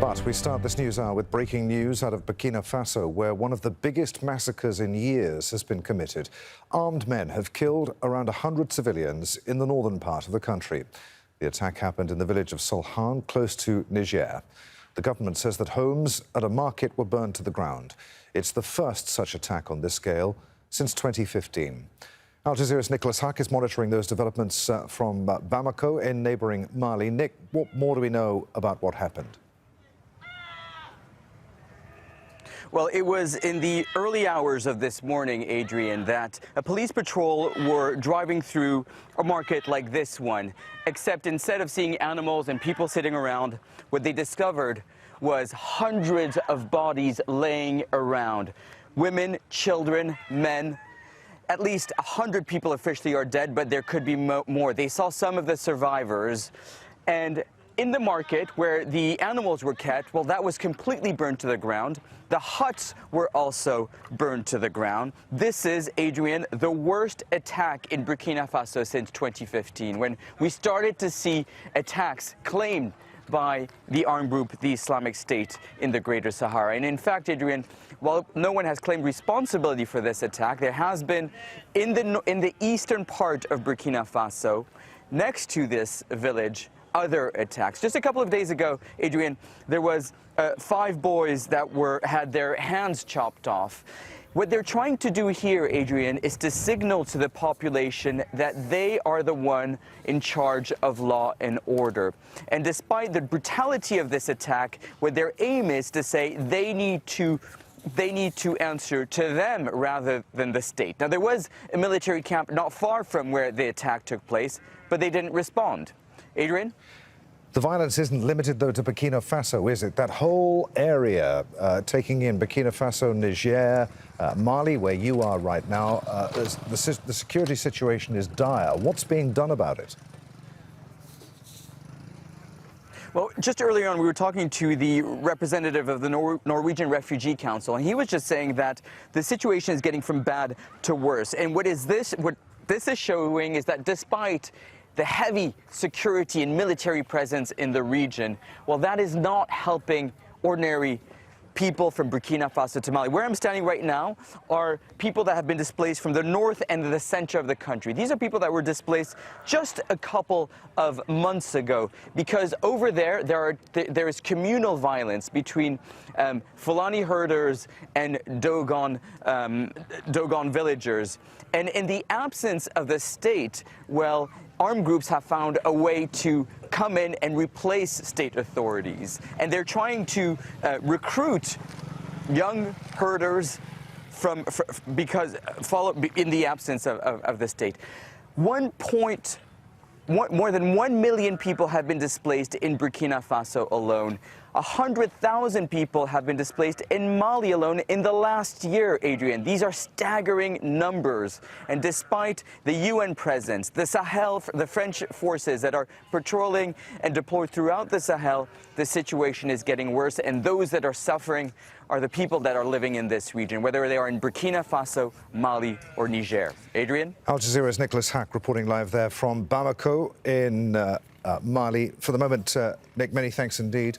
But we start this news hour with breaking news out of Burkina Faso, where one of the biggest massacres in years has been committed. Armed men have killed around 100 civilians in the northern part of the country. The attack happened in the village of Solhan, close to Niger. The government says that homes at a market were burned to the ground. It's the first such attack on this scale since 2015. Al Jazeera's Nicholas Huck is monitoring those developments from Bamako in neighbouring Mali. Nick, what more do we know about what happened? Well, it was in the early hours of this morning, Adrian, that a police patrol were driving through a market like this one, except instead of seeing animals and people sitting around, what they discovered was hundreds of bodies laying around. Women, children, men. At least 100 people officially are dead, but there could be more. They saw some of the survivors. And in the market where the animals were kept, well, that was completely burned to the ground. The huts were also burned to the ground. This is, Adrian, the worst attack in Burkina Faso since 2015, when we started to see attacks claimed by the armed group, the Islamic State, in the Greater Sahara. And in fact, Adrian, while no one has claimed responsibility for this attack, there has been in the eastern part of Burkina Faso, next to this village, other attacks. Just a couple of days ago, Adrian, there was 5 boys that had their hands chopped off. What they're trying to do here, Adrian, is to signal to the population that they are the one in charge of law and order. And despite the brutality of this attack, what their aim is to say they need to answer to them rather than the state. Now, there was a military camp not far from where the attack took place, but they didn't respond. Adrian? The violence isn't limited, though, to Burkina Faso, is it? That whole area, taking in Burkina Faso, Niger, Mali, where you are right now, the security situation is dire. What's being done about it? Well, just earlier on, we were talking to the representative of the Norwegian Refugee Council, and he was just saying that the situation is getting from bad to worse. And what this is showing is that despite the heavy security and military presence in the region, well, that is not helping ordinary people from Burkina Faso to Mali. Where I'm standing right now are people that have been displaced from the north and the center of the country. These are people that were displaced just a couple of months ago, because over there, there is communal violence between Fulani herders and Dogon villagers. And in the absence of the state, well, armed groups have found a way to come in and replace state authorities. And they're trying to recruit young herders in the absence of the state. More than 1 million people have been displaced in Burkina Faso alone. 100,000 people have been displaced in Mali alone in the last year, Adrian. These are staggering numbers. And despite the UN presence, the Sahel, the French forces that are patrolling and deployed throughout the Sahel, the situation is getting worse. And those that are suffering are the people that are living in this region, whether they are in Burkina Faso, Mali, or Niger. Adrian? Al Jazeera's Nicholas Huck reporting live there from Bamako in Mali. For the moment, Nick, many thanks indeed.